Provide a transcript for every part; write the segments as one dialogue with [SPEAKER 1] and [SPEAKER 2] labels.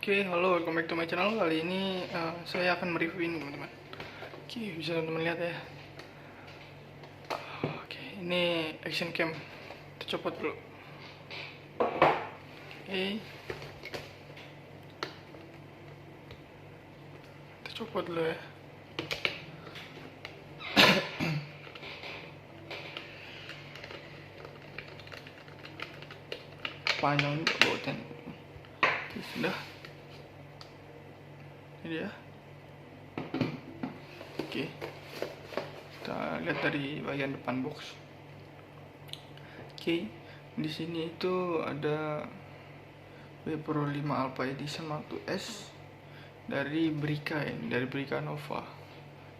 [SPEAKER 1] Oke, halo, welcome back to my channel. Kali ini saya akan mereview ini, teman-teman. Oke, bisa teman-teman lihat ya. Oke, ini action cam. Kita copot dulu. Oke, kita copot dulu ya. Panjang juga bautnya. Oke, sudah. Ini dia. Oke, kita lihat dari bagian depan box. Oke, di sini itu ada W Pro 5 Alpha Edition Mark II S dari Brica ini, dari Brica Nova.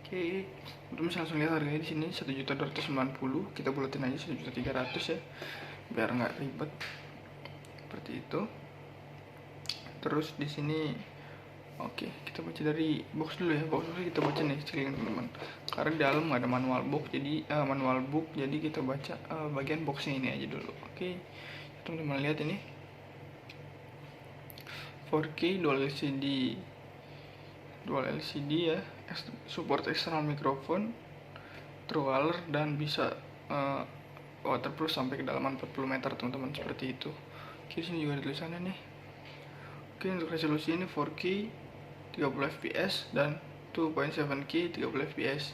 [SPEAKER 1] Oke, untuk bisa langsung lihat harganya di sini 1.290.000. Kita bulatin aja 1.300.000 ya, biar nggak ribet. Seperti itu. Terus di sini oke, kita baca dari box dulu ya. Box kita baca nih sekalian teman-teman. Karena di dalam nggak ada manual book, jadi kita baca bagian boxnya ini aja dulu. Oke, teman-teman lihat ini 4K dual LCD ya, support external microphone, true color, dan bisa waterproof sampai kedalaman 40 meter teman-teman, seperti itu. Oke, sini juga ada tulisannya nih. Oke, untuk resolusi ini 4K 30 fps dan 2.7K 30 fps.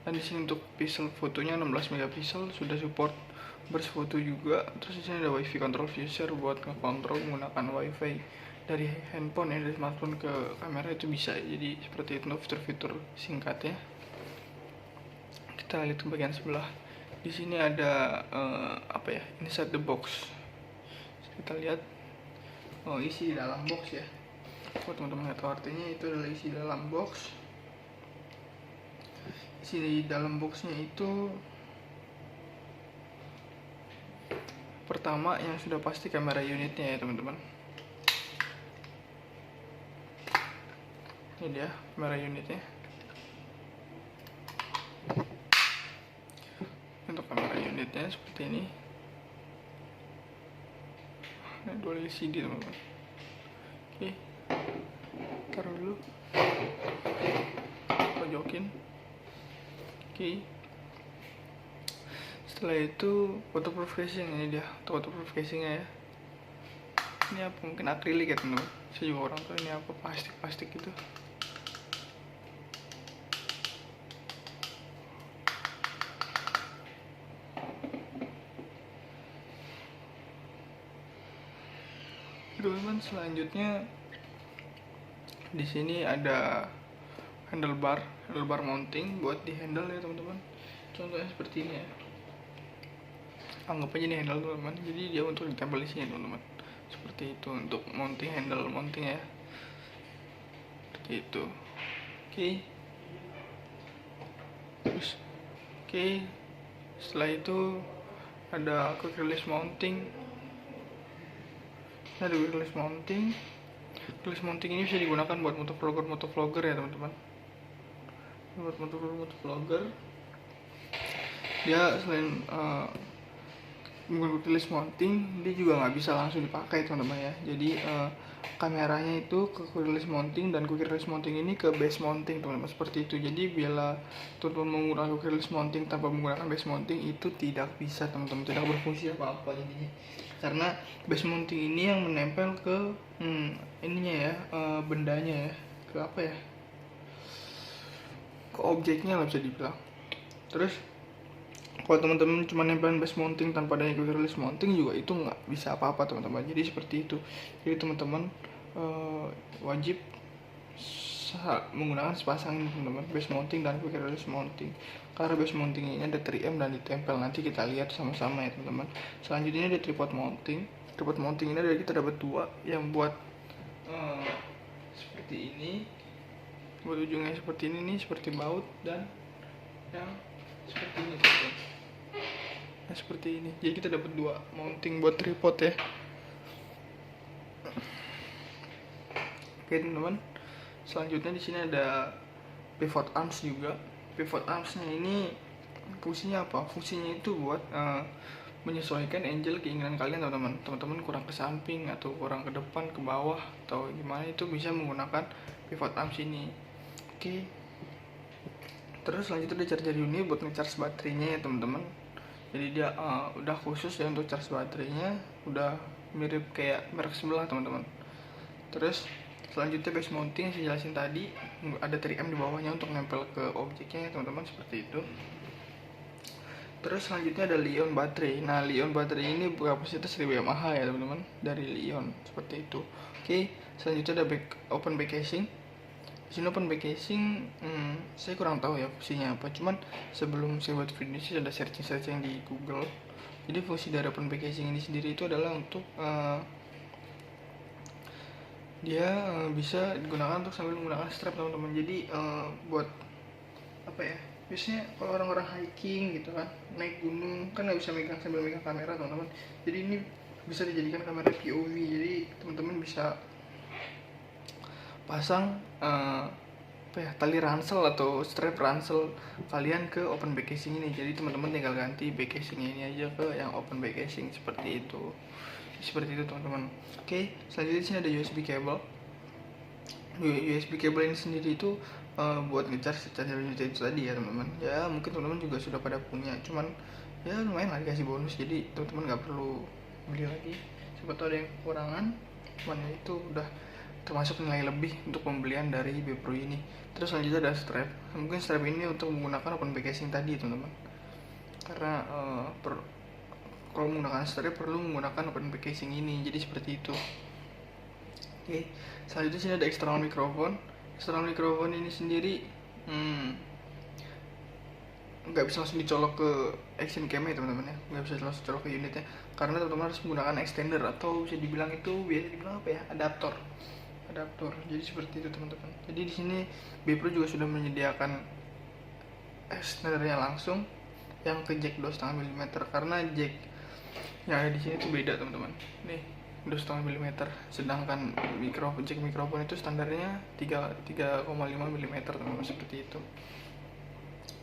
[SPEAKER 1] Dan di sini untuk pixel fotonya 16 megapiksel, sudah support burst foto juga. Terus di sini ada WiFi control user buat ngekontrol menggunakan WiFi dari handphone ya, dari smartphone ke kamera itu bisa. Jadi seperti itu untuk fitur-fitur singkatnya. Kita lihat ke bagian sebelah. Di sini ada inside the box. Kita lihat isi dalam box ya. Teman-teman lihat artinya itu adalah isi dalam box. Isi di dalam boxnya itu pertama yang sudah pasti kamera unitnya ya teman-teman. Ini dia kamera unitnya. Untuk kamera unitnya seperti ini. Ini dual LCD teman-teman. Oke, taruh dulu, pojokin. Oke, setelah itu waterproof casing. Ini dia waterproof casingnya ya. Ini apa, mungkin akrilik ya teman-teman, saya juga orang tahu ini apa, plastik gitu. Teman-teman, selanjutnya di sini ada handlebar mounting buat di handle ya teman-teman. Contohnya seperti ini ya. Anggap aja ini handle teman-teman. Jadi dia untuk ditempel di sini teman-teman. Seperti itu untuk handle mounting ya. Seperti itu. Oke. Terus setelah itu ada quick release mounting. Ada quick release mounting. Release mounting ini bisa digunakan buat motovlogger ya teman-teman. Buat motovlogger, dia selain release mounting, dia juga nggak bisa langsung dipakai teman-teman ya. Jadi kameranya itu ke quick release mounting, dan quick release mounting ini ke base mounting teman-teman, seperti itu. Jadi bila teman-teman menggunakan quick release mounting tanpa menggunakan base mounting, itu tidak bisa teman-teman, tidak berfungsi apa-apa jadinya. Karena base mounting ini yang menempel ke ininya ya, bendanya ya, ke apa ya, ke objeknya lah bisa dibilang. Terus kalau teman-teman cuma nempelin base mounting tanpa adanya quick release mounting juga itu nggak bisa apa-apa teman-teman. Jadi seperti itu. Jadi teman-teman wajib menggunakan sepasang ini teman-teman, base mounting dan quick release mounting. Karena base mounting ini ada 3M dan ditempel, nanti kita lihat sama-sama ya teman-teman. Selanjutnya ada tripod mounting. Tripod mounting ini dari kita dapat dua, yang buat seperti ini, buat ujungnya seperti ini nih, seperti baut, dan yang seperti ini teman-teman. Nah, seperti ini. Jadi kita dapat dua mounting buat tripod ya. Oke teman-teman. Selanjutnya di sini ada pivot arms juga. Pivot armsnya ini fungsinya apa? Fungsinya itu buat menyesuaikan angle keinginan kalian teman-teman. Teman-teman kurang ke samping atau kurang ke depan, ke bawah atau gimana, itu bisa menggunakan pivot arms ini. Oke. Terus selanjutnya ada charger unit buat ngecharge baterainya ya teman-teman. Jadi dia udah khusus ya untuk charge baterainya, udah mirip kayak merek sebelah teman-teman. Terus selanjutnya base mounting yang saya jelasin tadi, ada 3M di bawahnya untuk nempel ke objeknya ya teman-teman, seperti itu. Terus selanjutnya ada Li-ion baterai. Nah, Li-ion baterai ini kapasitas 1000 mAh ya teman-teman, dari Li-ion seperti itu. Oke, selanjutnya ada open back casing. Di sini open back casing, saya kurang tahu ya fungsinya apa. Cuman sebelum saya buat video ini ada searching di Google. Jadi fungsi dari open back casing ini sendiri itu adalah untuk dia bisa digunakan untuk sambil menggunakan strap teman-teman. Jadi buat apa ya? Biasanya kalau orang-orang hiking gitu kan, naik gunung kan nggak bisa sambil megang kamera teman-teman. Jadi ini bisa dijadikan kamera POV. Jadi teman-teman bisa pasang tali ransel atau strap ransel kalian ke open back casing ini. Jadi teman-teman tinggal ganti back casingnya ini aja ke yang open back casing seperti itu. Seperti itu teman-teman. Oke, selanjutnya di sini ada USB cable. USB cable ini sendiri itu buat ngecharge charger unit itu tadi ya teman-teman. Ya mungkin teman-teman juga sudah pada punya, cuman ya lumayan lah dikasih bonus, jadi teman-teman nggak perlu beli lagi. Siapa tahu ada yang kekurangan, cuman itu udah termasuk nilai lebih untuk pembelian dari Bepro ini. Terus selanjutnya ada strap. Mungkin strap ini untuk menggunakan open back casing tadi teman-teman, karena kalau menggunakan strap perlu menggunakan open back casing ini, jadi seperti itu. Oke, selanjutnya sini ada external microphone. External microphone ini sendiri nggak bisa langsung dicolok ke action cam ya teman-teman ya, nggak bisa langsung colok ke unitnya, karena teman-teman harus menggunakan extender atau bisa dibilang itu biasa dibilang apa ya, adaptor. Jadi seperti itu teman-teman. Jadi di sini Bepro juga sudah menyediakan extendernya langsung yang ke jack 2,5 mm, karena jack yang ada di sini itu beda teman-teman. Nih 2,5 mm, sedangkan jack mikrofon itu standarnya 3,5 mm teman-teman, seperti itu.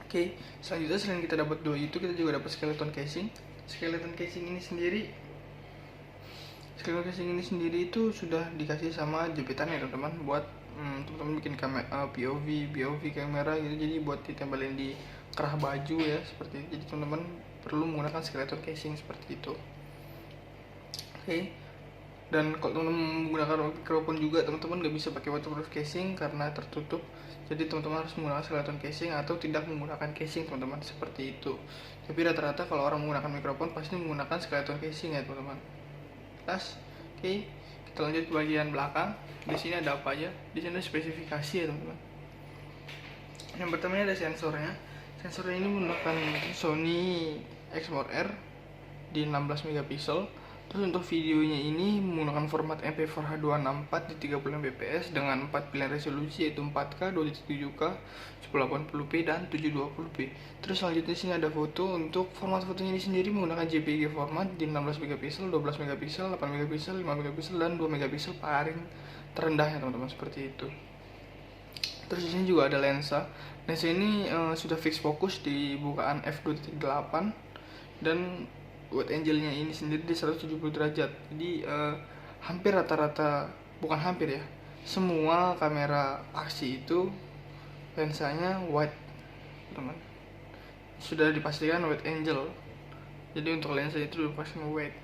[SPEAKER 1] Oke, selanjutnya selain kita dapat dua itu, kita juga dapat skeleton casing. Skeleton casing ini sendiri itu sudah dikasih sama jepitan ya teman-teman, buat teman-teman bikin POV kamera gitu. Jadi buat ditempelin di kerah baju ya, seperti itu. Jadi teman-teman perlu menggunakan skeleton casing seperti itu. Oke. Dan kalau teman-teman menggunakan mikrofon juga, teman-teman nggak bisa pakai waterproof casing karena tertutup. Jadi teman-teman harus menggunakan skeleton casing atau tidak menggunakan casing teman-teman, seperti itu. Tapi rata-rata kalau orang menggunakan mikrofon pasti menggunakan skeleton casing ya teman-teman. Oke, kita lanjut ke bagian belakang. Di sini ada apa aja? Di sini ada spesifikasi ya teman-teman. Yang pertama ada sensornya. Sensornya ini menggunakan Sony Exmor-R di 16 megapiksel. Terus untuk videonya ini menggunakan format MP4 H264 di 30 fps dengan 4 pilihan resolusi, yaitu 4K, 2.7K, 1080p dan 720p. Terus selanjutnya sini ada foto. Untuk format fotonya ini sendiri menggunakan JPG format di 16 megapiksel, 12 megapiksel, 8 megapiksel, 5 megapiksel dan 2 megapiksel paling terendahnya teman-teman, seperti itu. Terus di sini juga ada lensa. Lensa ini sudah fix fokus di bukaan f2.8 dan wide angle-nya ini sendiri di 170 derajat. Jadi hampir rata-rata, bukan hampir ya, semua kamera aksi itu lensanya wide teman, sudah dipastikan wide angle. Jadi untuk lensa itu dipastikan wide.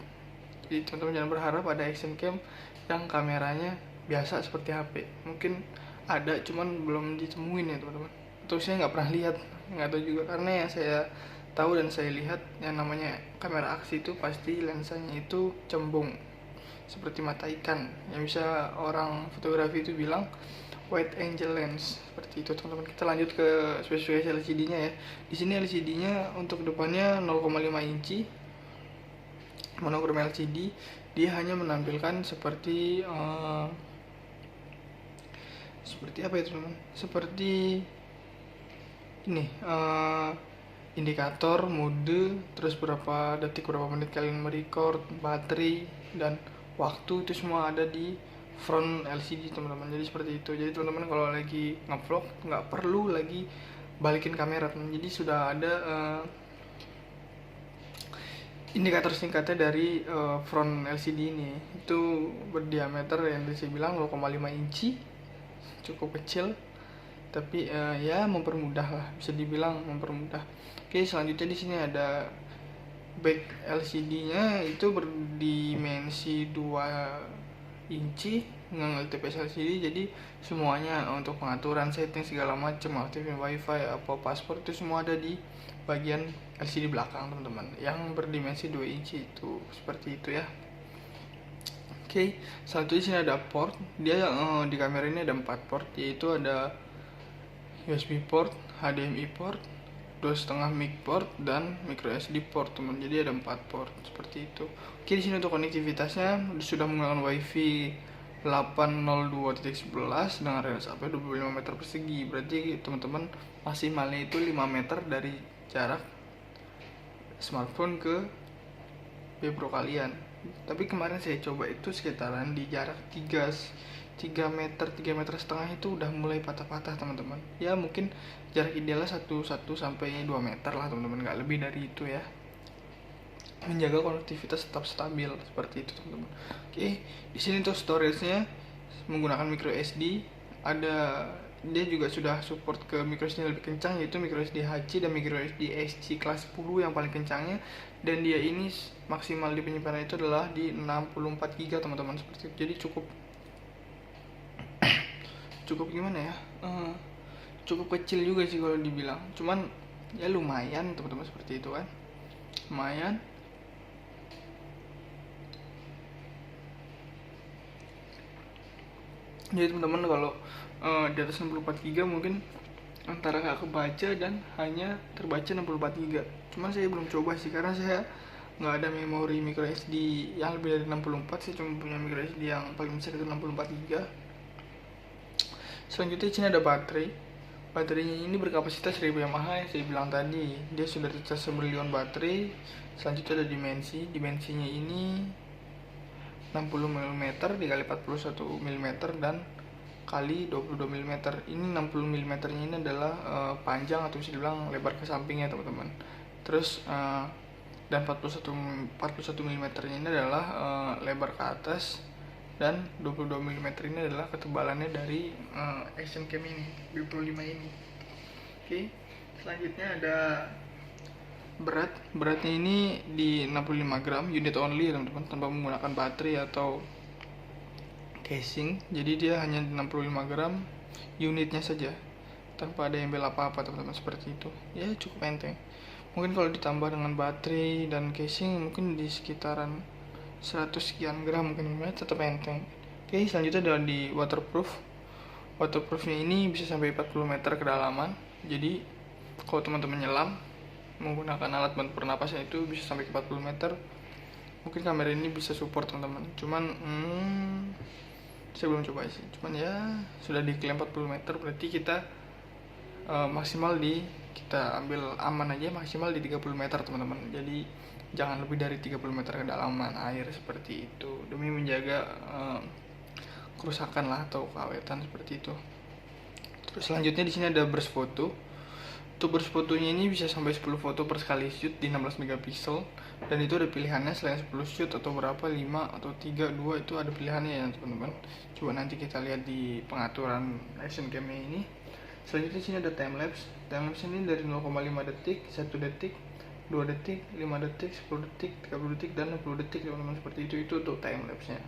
[SPEAKER 1] Jadi teman-teman jangan berharap ada action cam yang kameranya biasa seperti HP. Mungkin ada, cuman belum ditemuin ya teman-teman, atau saya nggak pernah lihat, nggak tahu juga. Karena yang saya tahu dan saya lihat, yang namanya kamera aksi itu pasti lensanya itu cembung seperti mata ikan, yang bisa orang fotografi itu bilang wide angle lens, seperti itu teman-teman. Kita lanjut ke spesifikasi LCD-nya ya. Di sini LCD-nya untuk depannya 0,5 inci monokrom LCD. Dia hanya menampilkan seperti apa ya teman-teman? Seperti ini, indikator, mode, terus berapa detik, berapa menit kalian merecord, baterai, dan waktu, itu semua ada di front LCD teman-teman. Jadi seperti itu. Jadi teman-teman kalau lagi ngevlog nggak perlu lagi balikin kamera teman. Jadi sudah ada indikator singkatnya dari front LCD ini. Itu berdiameter yang bisa bilang 0,5 inci, cukup kecil, tapi ya mempermudah lah, bisa dibilang mempermudah. Oke, selanjutnya di sini ada back LCD-nya, itu berdimensi 2 inci dengan LTPS LCD, jadi semuanya untuk pengaturan setting segala macam, aktifin wifi apa password itu semua ada di bagian LCD belakang teman-teman yang berdimensi 2 inci itu, seperti itu ya. Oke, selanjutnya di sini ada port. Dia di kamera ini ada 4 port, yaitu ada USB port, HDMI port, 2,5 mic port, dan micro SD port teman. Jadi ada 4 port seperti itu. Oke, di sini untuk konektivitasnya sudah menggunakan WiFi 802.11 dengan range AP 25 meter persegi. Berarti teman-teman maksimalnya itu 5 meter dari jarak smartphone ke Bebro kalian. Tapi kemarin saya coba itu sekitaran di jarak 3 meter, 3 meter setengah itu udah mulai patah-patah teman-teman. Ya mungkin jarak idealnya 1 sampai 2 meter lah teman-teman, nggak lebih dari itu ya. Menjaga konektivitas tetap stabil seperti itu teman-teman. Oke, di sini untuk storage-nya menggunakan micro SD. Dia juga sudah support ke micro SD yang lebih kencang, yaitu micro SD HC dan micro SD SC kelas 10 yang paling kencangnya, dan dia ini maksimal di penyimpanan itu adalah di 64 GB teman-teman, seperti itu. Jadi cukup gimana ya, cukup kecil juga sih kalau dibilang, cuman ya lumayan teman-teman, seperti itu kan, lumayan. Jadi teman-teman kalau di atas 64 GB mungkin antara gak kebaca dan hanya terbaca 64 GB. Cuman saya belum coba sih, karena saya nggak ada memori micro SD yang lebih dari 64. Saya cuma punya micro SD yang paling besar itu 64 GB. Selanjutnya di sini ada baterai. Baterainya ini berkapasitas 1000 mAh yang saya bilang tadi. Dia sudah rechargeable ion baterai. Selanjutnya ada dimensinya ini 60 mm dikali 41 mm dan kali 22 mm. Ini 60 mm nya ini adalah panjang atau bisa dibilang lebar ke sampingnya teman-teman. Terus dan 41 mm nya ini adalah lebar ke atas, dan 22 mm ini adalah ketebalannya dari action cam ini, B25 ini. Oke, selanjutnya ada beratnya ini di 65 gram unit only teman-teman, tanpa menggunakan baterai atau casing. Jadi dia hanya 65 gram unitnya saja, tanpa ada embel apa-apa teman-teman, seperti itu ya, cukup enteng. Mungkin kalau ditambah dengan baterai dan casing mungkin di sekitaran 100 sekian gram mungkin ya, tetap enteng. Oke, selanjutnya ada di waterproofnya ini bisa sampai 40 meter kedalaman. Jadi kalau teman-teman nyelam menggunakan alat bantu pernapasan itu bisa sampai ke 40 meter. Mungkin kamera ini bisa support teman-teman, cuman saya belum coba sih. Cuman ya sudah diklaim 40 meter, berarti kita maksimal kita ambil aman aja maksimal di 30 meter teman-teman. Jadi jangan lebih dari 30 meter kedalaman air, seperti itu, demi menjaga kerusakan lah atau keawetan, seperti itu. Terus selanjutnya di sini ada burst foto. Untuk burst fotonya ini bisa sampai 10 foto per sekali shoot di 16 megapiksel, dan itu ada pilihannya selain 10 shoot atau berapa, 5 atau 3, 2 itu ada pilihannya ya teman-teman. Coba nanti kita lihat di pengaturan action cam ini. Selanjutnya sini ada time lapse. Time lapse ini dari 0,5 detik, 1 detik, 2 detik, 5 detik, 10 detik, 30 detik, dan 60 detik teman-teman, seperti itu untuk time lapse-nya.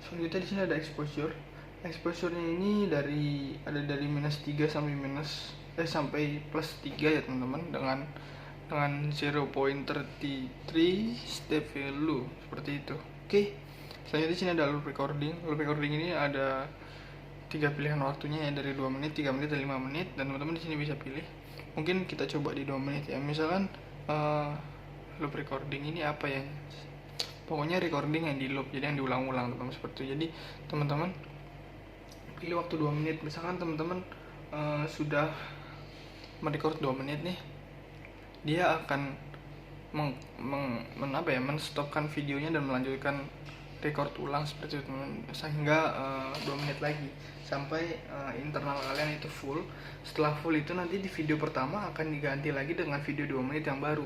[SPEAKER 1] Selanjutnya di sini ada exposure. Exposure-nya ini dari minus 3 sampai plus 3 ya teman-teman, dengan 0.33 step value, seperti itu. Oke. Selanjutnya di sini ada loop recording. Loop recording ini ada 3 pilihan waktunya ya, dari 2 menit, 3 menit, dan 5 menit, dan teman-teman di sini bisa pilih. Mungkin kita coba di 2 menit ya. Misalkan loop recording ini apa ya? Pokoknya recording yang di loop, jadi yang diulang-ulang teman-teman, seperti itu. Jadi teman-teman pilih waktu 2 menit. Misalkan teman-teman sudah merecord 2 menit nih, dia akan menstopkan videonya dan melanjutkan record ulang, seperti itu teman-teman, sehingga 2 menit lagi sampai internal kalian itu full. Setelah full itu nanti di video pertama akan diganti lagi dengan video 2 menit yang baru,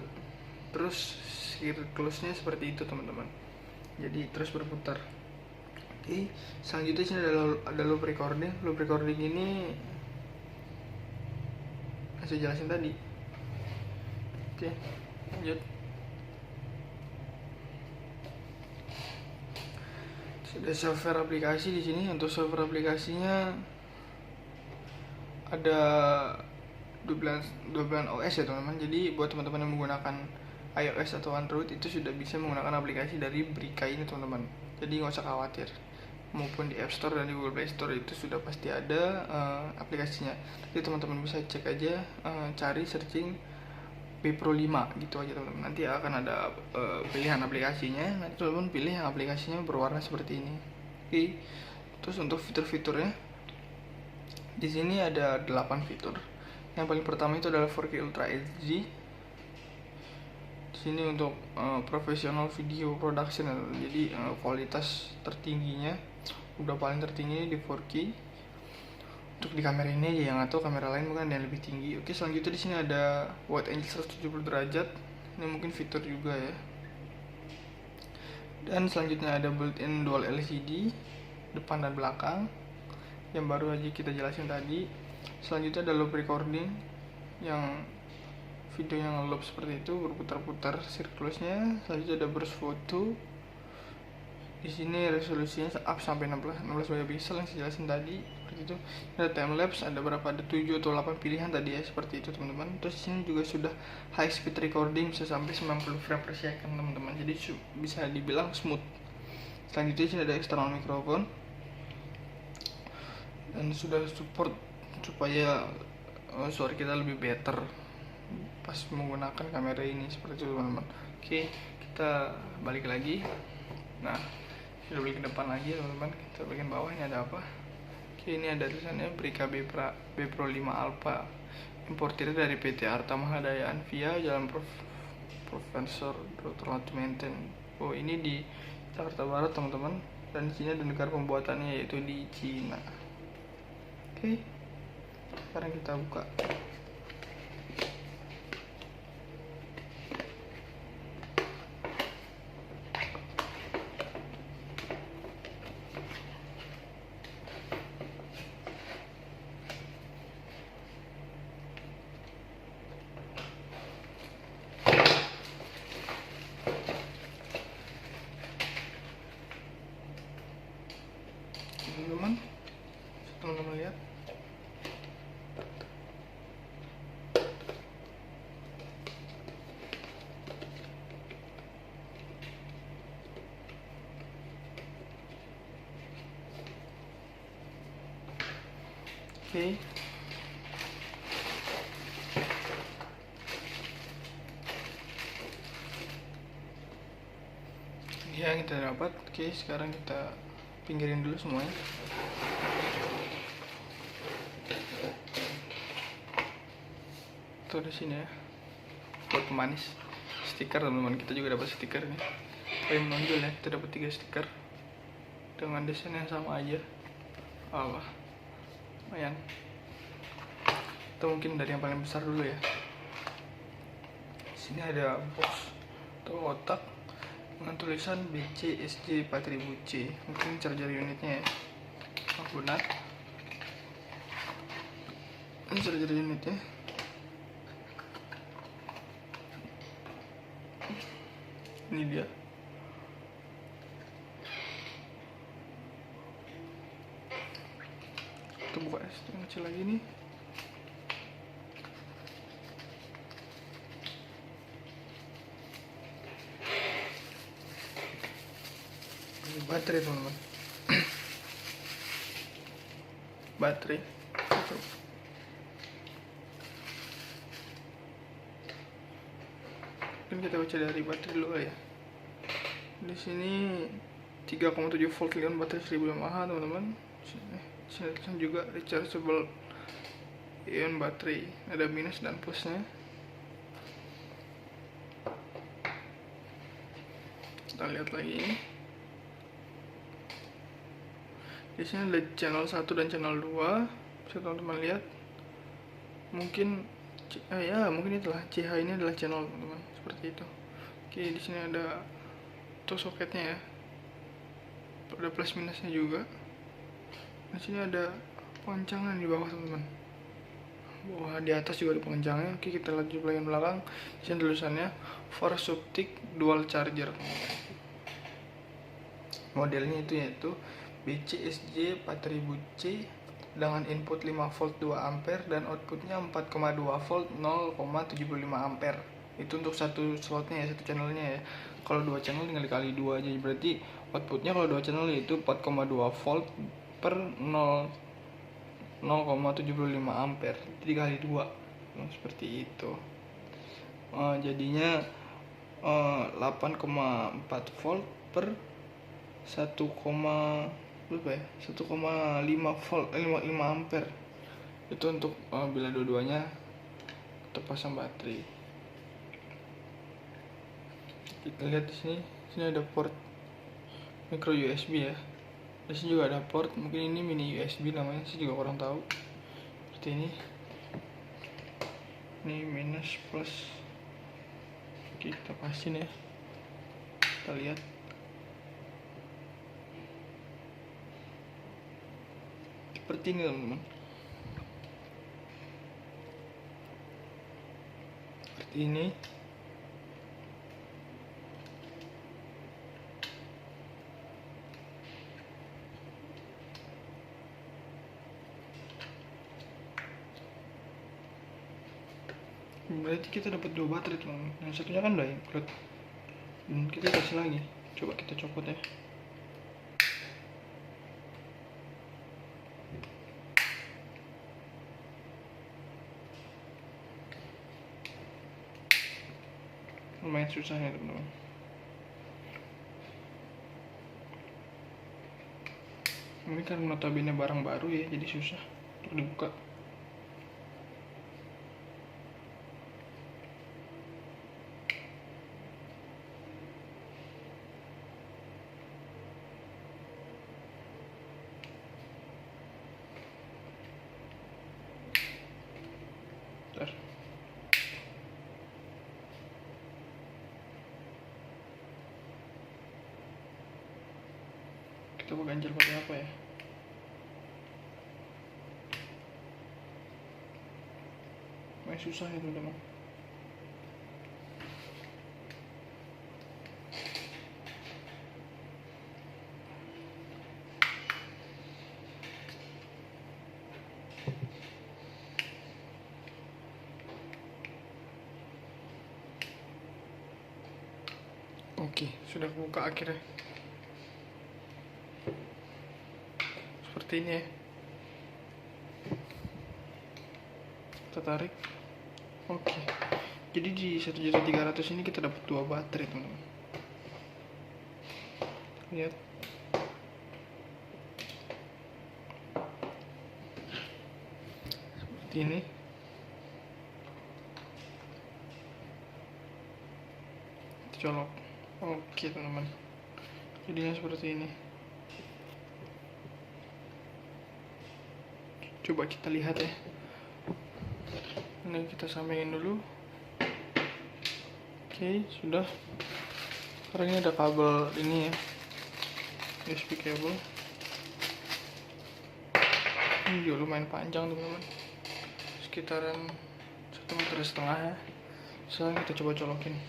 [SPEAKER 1] terus siklusnya seperti itu teman-teman, jadi terus berputar. Oke, selanjutnya sini ada loop recording. Loop recording ini saya jelasin tadi. Oke, lanjut. Ada software aplikasi di sini. Untuk software aplikasinya ada 12 OS ya teman-teman. Jadi buat teman-teman yang menggunakan iOS atau Android itu sudah bisa menggunakan aplikasi dari Brika ini teman-teman. Jadi nggak usah khawatir. Maupun di App Store dan di Google Play Store itu sudah pasti ada aplikasinya. Jadi teman-teman bisa cek aja, cari searching B Pro 5 gitu aja teman-teman. Nanti akan ada pilihan aplikasinya. Nanti teman-teman pilih yang aplikasinya berwarna seperti ini. Oke. Terus untuk fitur-fiturnya di sini ada 8 fitur. Yang paling pertama itu adalah 4K Ultra HD. Di sini untuk professional video production, jadi kualitas tertingginya udah paling tertinggi di 4K. Untuk di kamera ini aja, yang atau kamera lain mungkin ada yang lebih tinggi. Oke, selanjutnya di sini ada wide angle 170 derajat. Ini mungkin fitur juga ya. Dan selanjutnya ada built-in dual LCD depan dan belakang, yang baru aja kita jelasin tadi. Selanjutnya ada loop recording, yang video yang loop seperti itu berputar-putar siklusnya. Selanjutnya ada burst photo. Di sini resolusinya up sampai 16 megapiksel yang saya jelasin tadi seperti itu. Ada time lapse, ada berapa, ada 7 atau 8 pilihan tadi ya, seperti itu teman-teman. Terus di sini juga sudah high speed recording, bisa sampai 90 frame per second teman-teman. Jadi bisa dibilang smooth. Selanjutnya di sini ada external microphone dan sudah support supaya suara kita lebih better pas menggunakan kamera ini, seperti itu teman-teman. Oke, kita balik lagi. Nah, kita balik ke depan lagi teman-teman. Kita bagian bawah ini ada apa? Oke, ini ada tulisannya Brika B Pro 5 Alpha, importir dari PT Arta Mahadayaan via Jalan Profesor Dr. Latu Menten. Oh, ini di Jakarta Barat teman-teman, dan di sini ada negara pembuatannya yaitu di Cina. Oke, sekarang kita buka. Teman-teman lihat. Oke. Ya, kita dapat. Oke, sekarang kita pinggirin dulu semuanya. Tuh di sini ya, buat pemanis stiker teman-teman. Kita juga dapat stiker nih, paling menonjol ya. Kita dapat 3 stiker dengan desain yang sama aja. Allah, lumayan. Kita mungkin dari yang paling besar dulu ya. Sini ada box atau kotak dengan tulisan BCSJ 4000C. Mungkin charger unitnya ya, benar. Ini charger unitnya. Ini dia. Kita buka yang kecil lagi nih. Ini baterai teman-teman. Baterai. Mungkin kita baca dari baterai dulu ya. Di sini 3,7 volt ion baterai 1000 mAh teman-teman. Sini juga rechargeable ion baterai. Ada minus dan plusnya. Kita lihat lagi ini. Di sini ada channel 1 dan channel 2. Bisa teman-teman lihat. Mungkin ya, mungkin itulah CH ini adalah channel teman-teman, seperti itu. Oke, di sini ada tuh soketnya ya, ada plus minusnya juga. Di sini ada pengencangan di bawah teman-teman. Wah, di atas juga ada pengencangnya. Oke, kita lanjut bagian belakang. Di sini tulisannya Force Optic Dual Charger. Modelnya itu yaitu BCSJ 4000C dengan input 5 volt 2 ampere dan outputnya 4,2 volt 0,75 ampere. Itu untuk satu slotnya ya, satu channelnya ya. Kalau dua channel tinggal dikali 2 aja, berarti outputnya kalau dua channel itu 4,2 volt per 0,75 ampere, jadi dikali 2 seperti itu. Jadinya 8,4 volt per 1,5 volt 5 ampere. Itu untuk bila dua-duanya terpasang baterai. Kita lihat di sini ada port micro USB ya. Di sini juga ada port, mungkin ini mini USB namanya, saya juga kurang tahu. Seperti ini. Ini minus plus. Kita pasin ya. Kita lihat. Seperti ini teman-teman. Seperti ini. Berarti kita dapat 2 baterai teman-teman. Yang satunya kan udah include. Dan kita kasih lagi. Coba kita copot ya. Lumayan susah ya teman-teman. Ini kan notabene barang baru ya, jadi susah untuk dibuka. Bentar. Kita mau ganjel pakai apa ya? Lumayan susah ya teman-teman. Oke, sudah buka akhirnya. Seperti ini ya. Kita tarik. Oke. Jadi di 1.300.000 ini kita dapat 2 baterai, teman-teman. Lihat. Seperti ini. Kita colok. Oke teman-teman, jadinya seperti ini. Coba kita lihat ya. Ini kita samain dulu. Oke, sudah. Sekarang ini ada kabel ini ya, USB cable. Ini juga lumayan panjang teman-teman, sekitaran 1,5 meter ya. Sekarang kita coba colokin.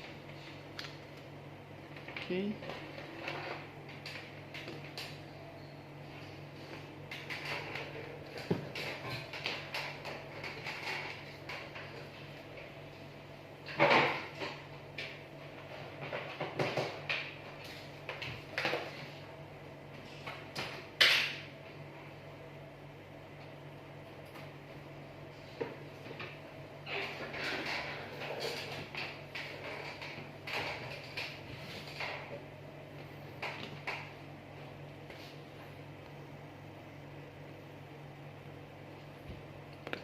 [SPEAKER 1] Oke.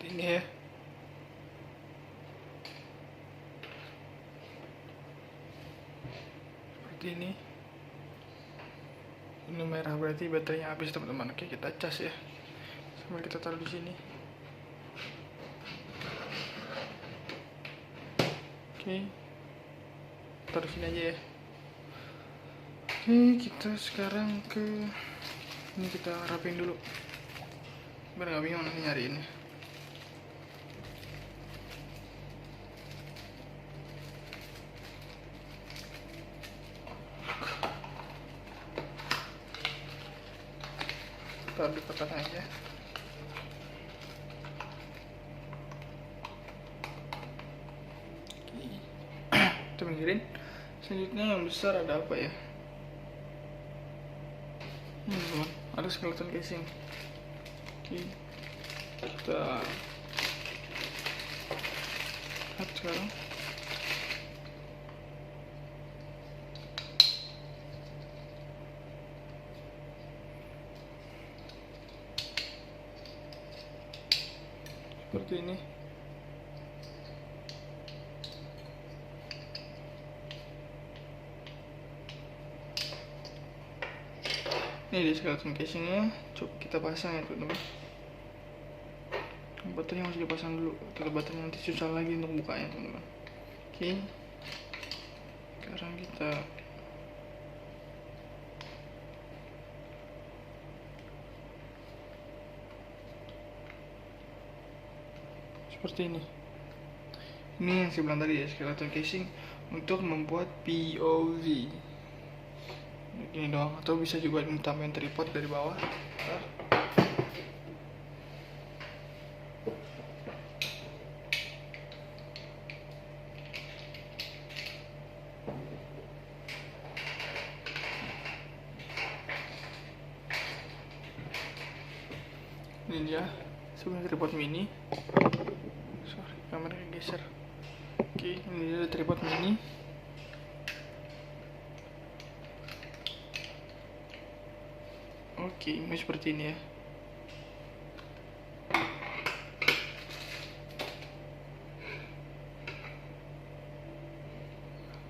[SPEAKER 1] Ini ya. Seperti ini. Ini merah berarti baterainya habis teman-teman. Oke, kita cas ya. Sambil kita taruh di sini. Oke. taruh sini aja ya. Oke, kita sekarang ke ini, kita rapiin dulu biar nggak bingung nanti nyariinnya. Taruh di kotak aja. Kita pinggirin. Selanjutnya yang besar ada apa ya? Ini teman, ada skeleton casing. Oke, kita lihat sekarang. Seperti ini. Ini dia skeleton casingnya. Coba kita pasang ya teman-teman. Baterainya harus dipasang dulu, kalau baterainya nanti susah lagi untuk bukanya teman-teman. Oke, sekarang kita seperti ini. Ini yang saya bilang tadi ya, skeleton casing untuk membuat POV. Gini doang, atau bisa juga ditambahin tripod dari bawah. Ini dia sebenarnya tripod mini. Sorry, kameranya geser. Oke, ini dia tripod mini. Oke, ini seperti ini ya.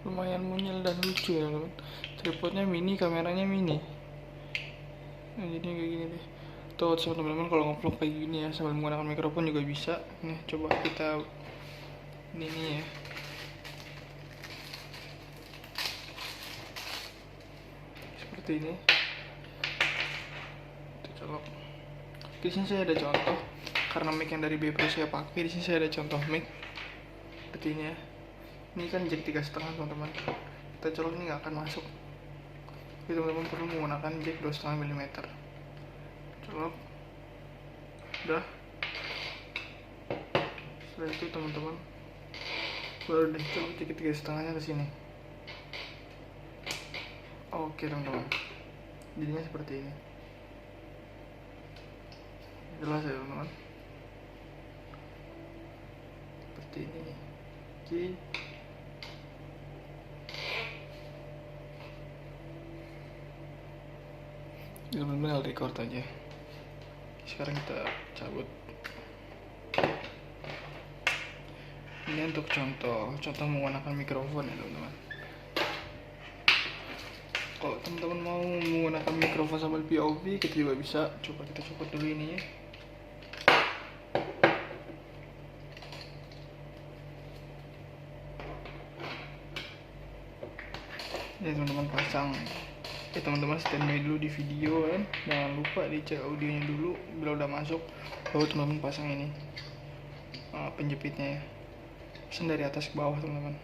[SPEAKER 1] Lumayan monyel dan lucu ya teman. Tripodnya mini, kameranya mini. Nah, jadi kayak gini deh. Tuh teman-teman, kalau ngevlog kayak gini ya sambil menggunakan mikrofon juga bisa. Nih, coba kita ini ya. Seperti ini. Kita colok. Di sini saya ada contoh, karena mic yang dari Bepro saya pakai. Di sini saya ada contoh mic. Seperti ini ya. Ini kan jack 3,5 teman-teman. Kita colok ini nggak akan masuk. Jadi teman-teman perlu menggunakan jack 2,5 mm. Colok. Udah. Setelah itu teman-teman baru deh colok jack 3,5 ke sini. Oke teman-teman. Jadinya seperti ini. Jelas ya teman-teman. Seperti ini. Oke. Teman-teman record aja. Sekarang kita cabut. Ini untuk contoh menggunakan mikrofon ya teman-teman. Kalau teman-teman mau menggunakan mikrofon sambil POV, kita juga bisa. Coba kita copot dulu ini ya. Ini teman-teman pasang. Teman-teman standby dulu di video kan, jangan lupa dicek audionya dulu. Bila udah masuk, baru teman-teman pasang ini penjepitnya ya. Pasang dari atas ke bawah teman-teman.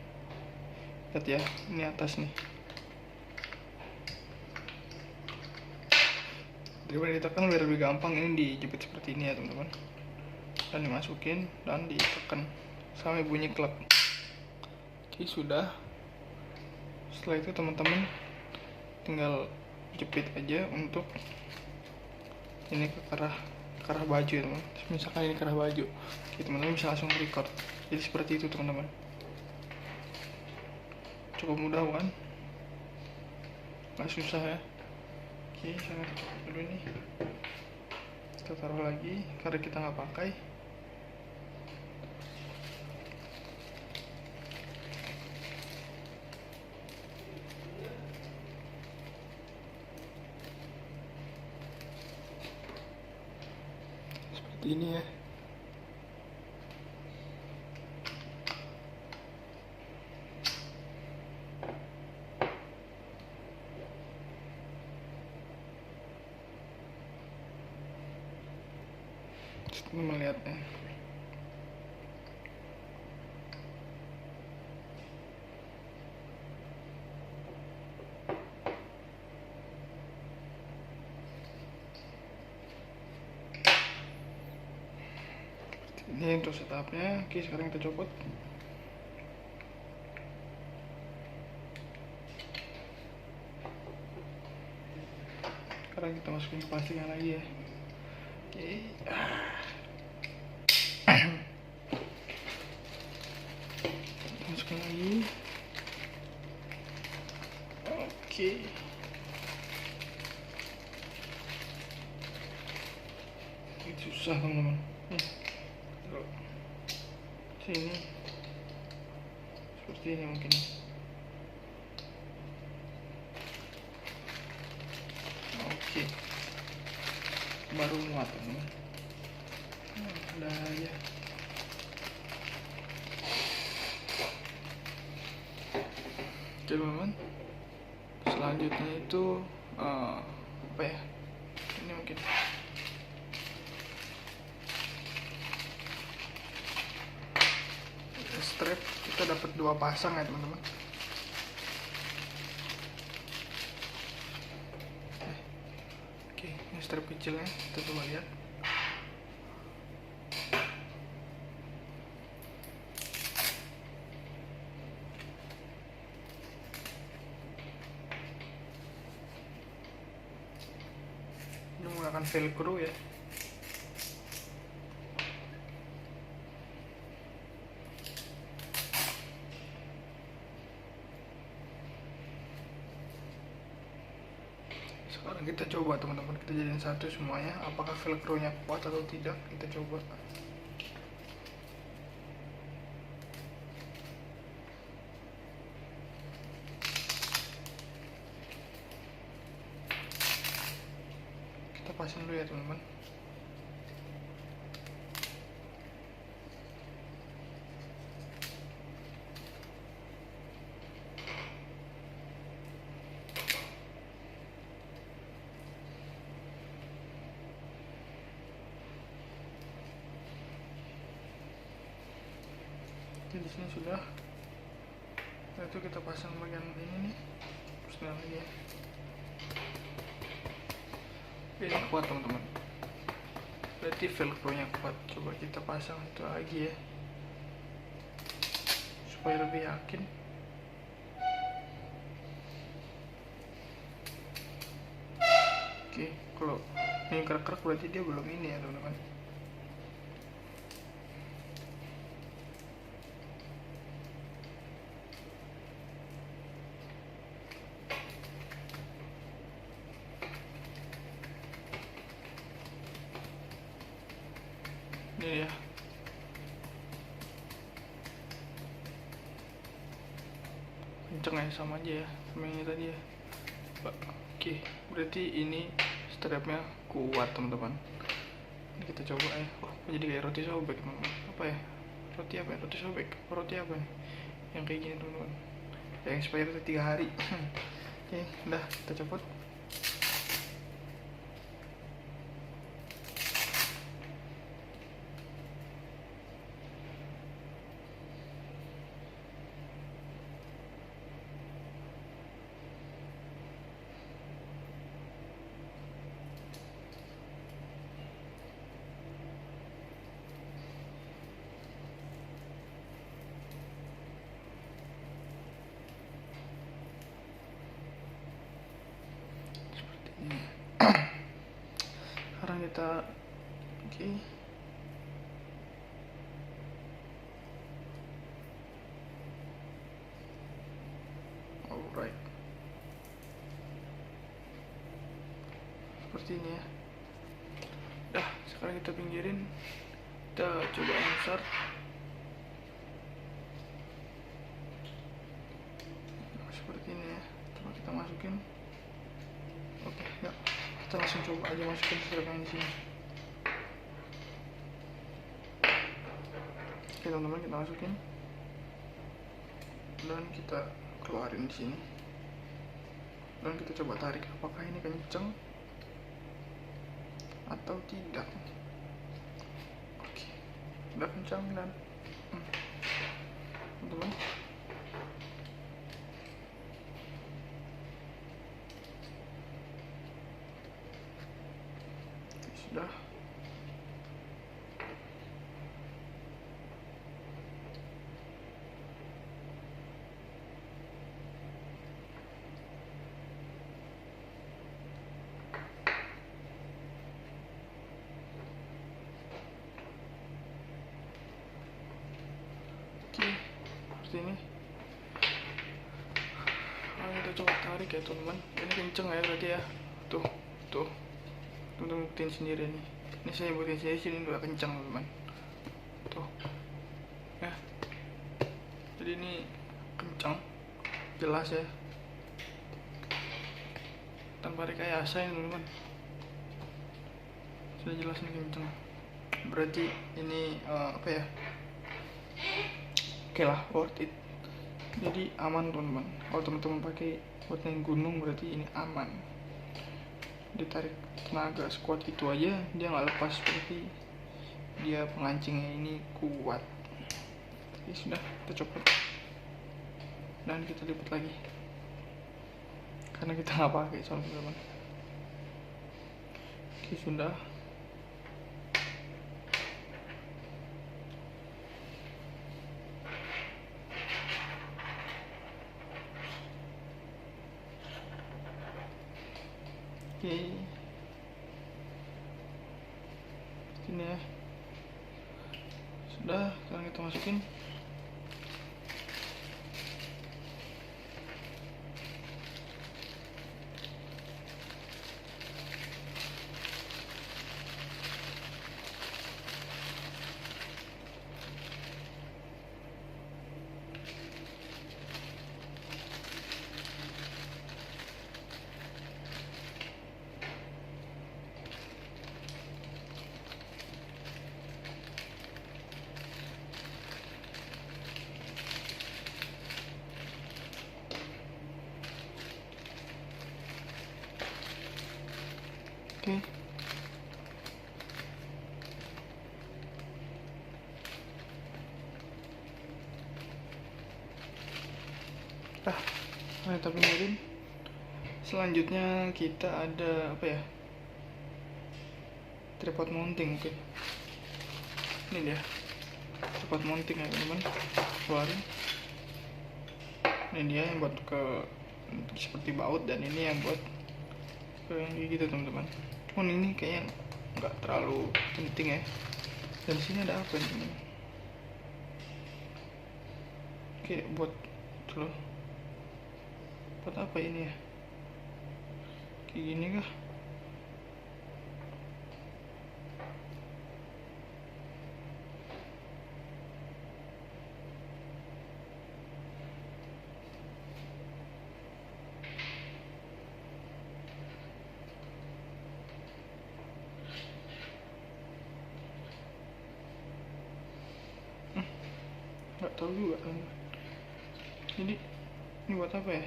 [SPEAKER 1] Lihat ya, ini atas nih. Daripada ditekan biar lebih gampang, ini dijepit seperti ini ya teman-teman. Dan dimasukin dan ditekan sampai bunyi klep. Oke, sudah. Setelah itu teman-teman tinggal jepit aja untuk ini ke kerah baju ya teman. Misalkan ini kerah baju, oke, teman-teman bisa langsung record. Jadi seperti itu teman-teman. Cukup mudah kan? Nggak susah ya. Oke, saya tutup dulu nih. Kita taruh lagi karena kita nggak pakai. Ini ya. melihatnya. Ini untuk setupnya. Oke, sekarang kita copot. Sekarang kita masukin ke plastiknya lagi ya. Oke. Masukin lagi. Oke. Ini susah teman-teman. Sini seperti ini mungkin. Oke, baru muat teman-teman. Udah aja. Oke teman-teman, selanjutnya itu apa ya, ini mungkin strap. Kita dapat 2 pasang ya teman-teman. Oke, ini strap kecilnya, kita coba lihat. Ini menggunakan velcro ya. Sekarang kita coba teman-teman, kita jadiin satu semuanya. Apakah velcro nya kuat atau tidak, kita coba. Kita pasang dulu ya teman-teman. Di sini sudah. Nah, itu kita pasang bagian ini nih. Terus lagi ya. Ini kuat teman-teman. Berarti velcro nya kuat. Coba kita pasang itu lagi ya, supaya lebih yakin. Oke, kalau ini kerak-kerak berarti dia belum ini ya teman-teman. Ini ya. Kenceng ya, sama aja ya sama ini tadi ya. Oke, berarti ini strapnya kuat teman-teman. Ini kita coba ya. Wah, jadi kayak roti sobek teman-teman. Apa ya? Roti apa ya? Roti sobek. Roti apa nih? Yang kayak gini teman-teman. Yang expired 3 hari. Oke, udah kita copot. Sekarang kita oke. Alright, seperti ini ya. Dah, sekarang kita pinggirin. Kita coba insert. Seperti ini ya. Coba kita masukin. Oke, ya. Kita langsung coba aja masukin strapnya di sini. Oke teman-teman, kita masukin dan kita keluarin di sini. Dan kita coba tarik apakah ini kenceng atau tidak. udah kencang dan teman-teman sudah. Oke, seperti ini. Kita coba tarik ya teman-teman. Ini kenceng ya berarti ya. Tuh teman-teman buktiin sendiri nih. Ini saya buktiin sendiri sini udah kenceng teman-teman. Tuh ya, jadi ini kenceng, jelas ya, tanpa rekayasa ya teman-teman. Sudah jelas nih kenceng. Berarti ini apa ya? Oke lah, worth it. Jadi aman teman-teman. Kalau teman-teman pakai buat naik gunung berarti ini aman. Ditarik tenaga sekuat itu aja dia nggak lepas, berarti dia pengancingnya ini kuat. Oke, sudah kita copot dan kita lipat lagi karena kita nggak pakai soalnya teman-teman. Oke, sudah. Oke, ini ya sudah. Sekarang kita masukin. Oke. Kita benerin. Selanjutnya kita ada apa ya? Tripod mounting. Oke. Ini dia. Tripod mounting ya teman-teman. Keluarin. Ini dia yang buat ke seperti baut, dan ini yang buat ke yang gitu teman-teman. Cuman ini kayaknya nggak terlalu penting ya. Dan di sini ada apa nih teman? Oke, buat dulu. Buat apa ini ya? Kayak gini kah? Nggak tahu juga. Jadi ini buat apa ya?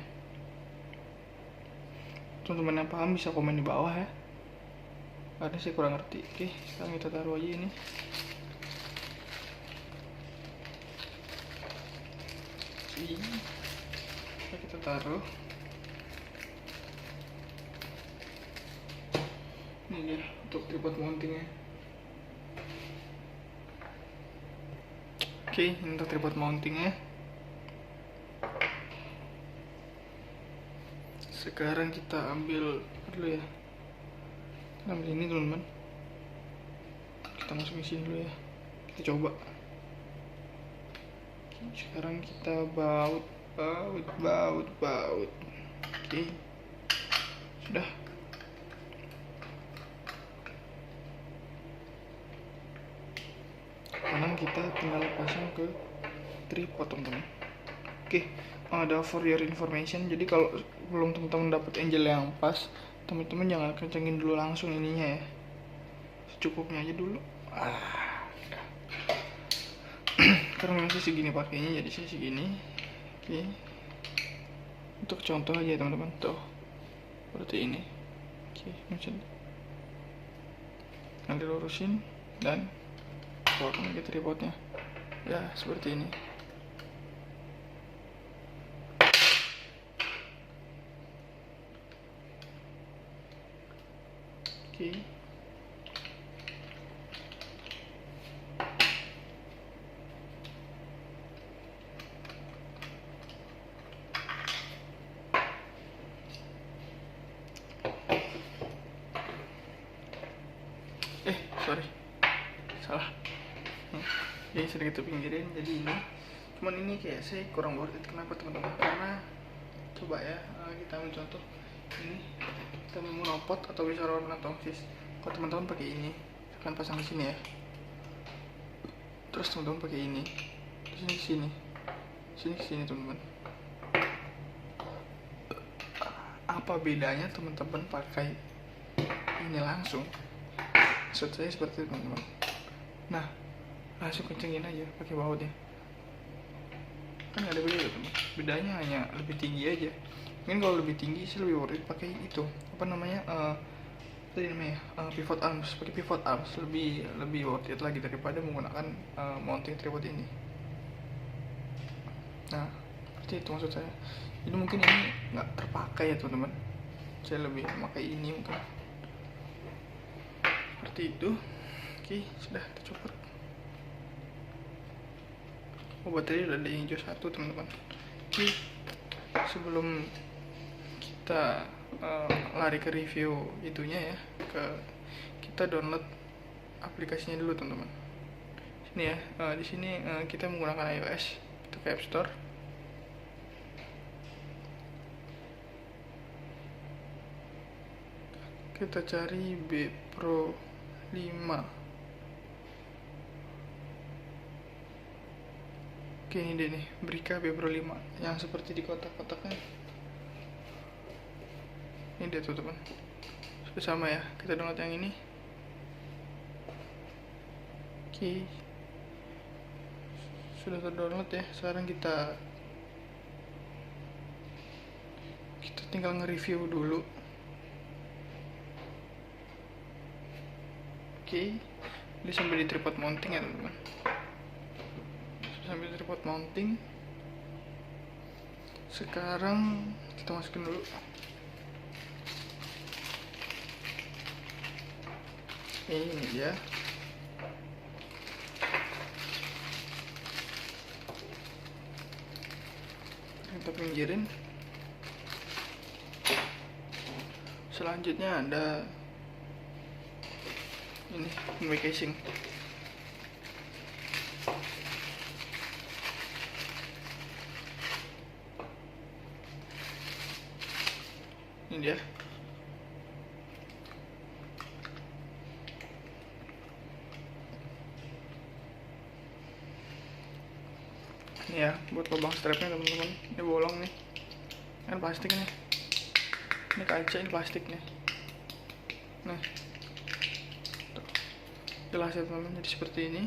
[SPEAKER 1] Teman-teman yang paham bisa komen di bawah ya, karena saya kurang ngerti. Oke, sekarang kita taruh aja ini. Kita taruh. Ini dia untuk tripod mountingnya. Oke, ini untuk tripod mountingnya. Sekarang kita ambil dulu ya. Kita ambil ini teman-teman. Kita masukin sini dulu ya. Kita coba. Oke, sekarang kita baut. Oke, sudah. Sekarang kita tinggal pasang ke tripod teman-teman. Oke, ada for your information. Jadi kalau belum teman-teman dapat angle yang pas, teman-teman jangan kencengin dulu langsung ininya ya. Secukupnya aja dulu. Karena masih segini pakainya, jadi saya segini. Oke. Untuk contoh aja teman-teman, tuh seperti ini. Oke, nanti lurusin dan pakai tripodnya ya seperti ini. Oke. Sorry, salah. Jadi sedikit pinggirin. Jadi ini, cuman ini kayak saya kurang worth it. Kenapa teman-teman? Karena coba ya, kita ambil contoh ini, kita mau monopod atau bisa roller atau sis. Kalau teman-teman pakai ini, akan pasang di sini ya. Terus teman-teman pakai ini, di sini ke sini, sini ke sini teman-teman. Apa bedanya teman-teman pakai ini langsung? Maksud saya seperti itu teman-teman. Nah, langsung kencengin aja pakai bautnya. Kan nggak ada beda teman. Bedanya hanya lebih tinggi aja. Mungkin kalau lebih tinggi sih lebih worth it pakai itu. Apa namanya? Tadi namanya pivot arms. Pakai pivot arms lebih worth it lagi daripada menggunakan mounting tripod ini. Nah, seperti itu maksud saya. Jadi mungkin ini nggak terpakai ya teman-teman. Saya lebih memakai ini mungkin. Seperti itu. Oke, sudah tercopot. Baterai udah ada hijau 1 teman-teman. Oke, sebelum kita lari ke review itunya ya, kita download aplikasinya dulu teman-teman. Sini ya, di sini kita menggunakan iOS, itu ke App Store. Kita cari B Pro 5. Oke, ini deh nih, Brika B Pro 5 yang seperti di kotak-kotaknya. Ini dia tuh teman. Sama ya, kita download yang ini. Oke, sudah terdownload ya. Sekarang kita tinggal nge-review dulu. Oke, ini sampai di tripod mounting ya teman-teman. Sampai di tripod mounting. Sekarang kita masukin dulu. Ini dia. Kita pinggirin. Selanjutnya ada ini memory casing. Ini dia. Ini ya buat lubang strapnya teman-teman. Ini bolong nih, kan plastik nih. Ini kaca, ini plastik nih. Nah, jelas ya teman-teman, jadi seperti ini.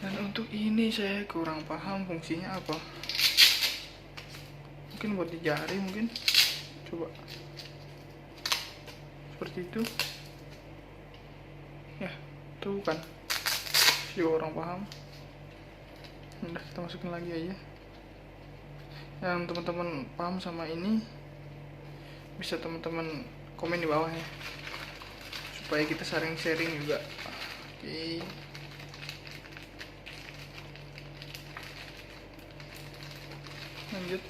[SPEAKER 1] Dan untuk ini saya kurang paham fungsinya apa. Mungkin buat di jari mungkin. Coba seperti itu ya, itu kan juga orang paham. Udah, kita masukin lagi aja. Yang teman-teman paham sama ini bisa teman-teman komen di bawah ya, supaya kita sharing juga. Oke, lanjut,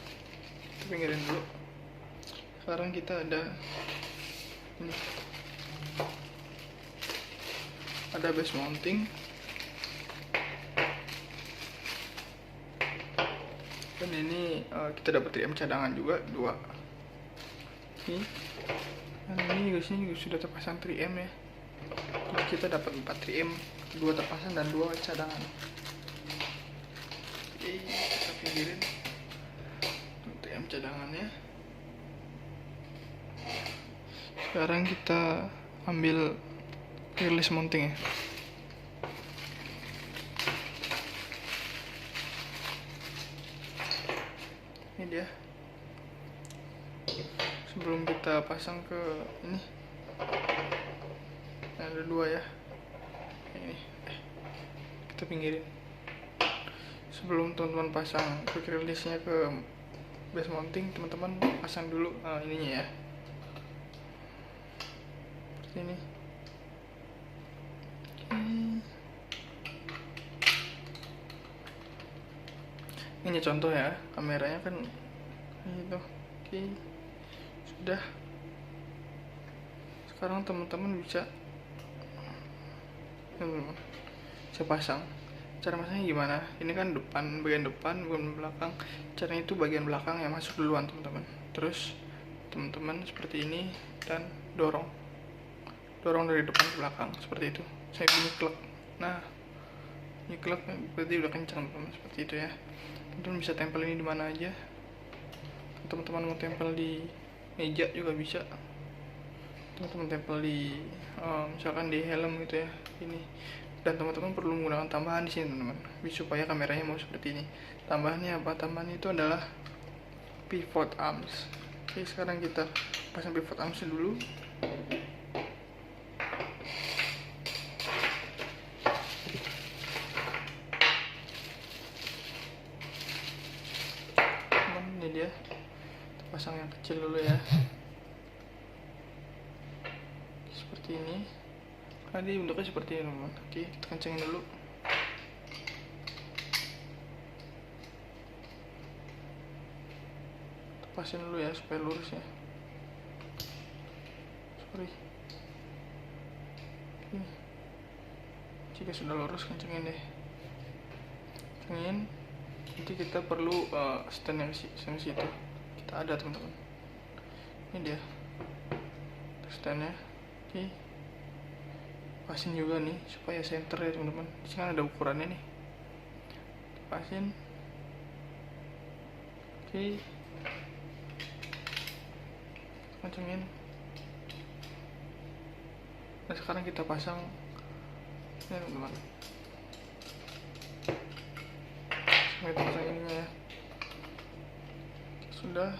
[SPEAKER 1] kita pinggirin dulu. Sekarang kita ada ini, ada base mounting. Dan ini kita dapat 3M cadangan juga 2. Ini, dan ini juga sini juga sudah terpasang 3M ya. Jadi kita dapat 4 3M, 2 terpasang dan 2 cadangan. Oke, kita pinggirin 3M cadangannya. Sekarang kita ambil release mounting ya. Ini dia. Sebelum kita pasang ke ini, ada 2 ya. ini. Kita pinggirin. Sebelum teman-teman pasang quick release-nya ke base mounting, teman-teman pasang dulu ininya ya, seperti ini. Ini contoh ya, kameranya kan itu. Oke, sudah. Sekarang teman-teman bisa pasang. Cara masangnya gimana? Ini kan depan, bagian depan, bagian belakang. Caranya itu bagian belakang yang masuk duluan teman-teman. Terus teman-teman seperti ini dan dorong dari depan ke belakang seperti itu. Saya bunyi klek. Nah, ini klek berarti udah kencang teman-teman, seperti itu ya. Teman-teman bisa tempel ini di mana aja. Teman-teman mau tempel di meja juga bisa. Teman-teman tempel di misalkan di helm gitu ya, ini. Dan teman-teman perlu menggunakan tambahan di sini teman-teman, supaya kameranya mau seperti ini. Tambahannya apa? Tambahan itu adalah pivot arms. Oke, sekarang kita pasang pivot arms dulu. Ini dia, kita pasang yang kecil dulu ya, seperti ini. Tadi bentuknya seperti ini teman-teman. Oke, kita kencengin dulu. Pasin dulu ya supaya lurus ya. Sorry. Oke. Jika sudah lurus, kencengin deh. Kencengin. Nanti kita perlu stand yang situ. Kita ada teman-teman. Ini dia standnya. Oke. Pasin juga nih supaya center ya teman-teman. Di sini ada ukurannya nih. Pasin. Oke. Kencengin. Nah, sekarang kita pasang ini teman-teman. Kita pasang ininya ya. Sudah.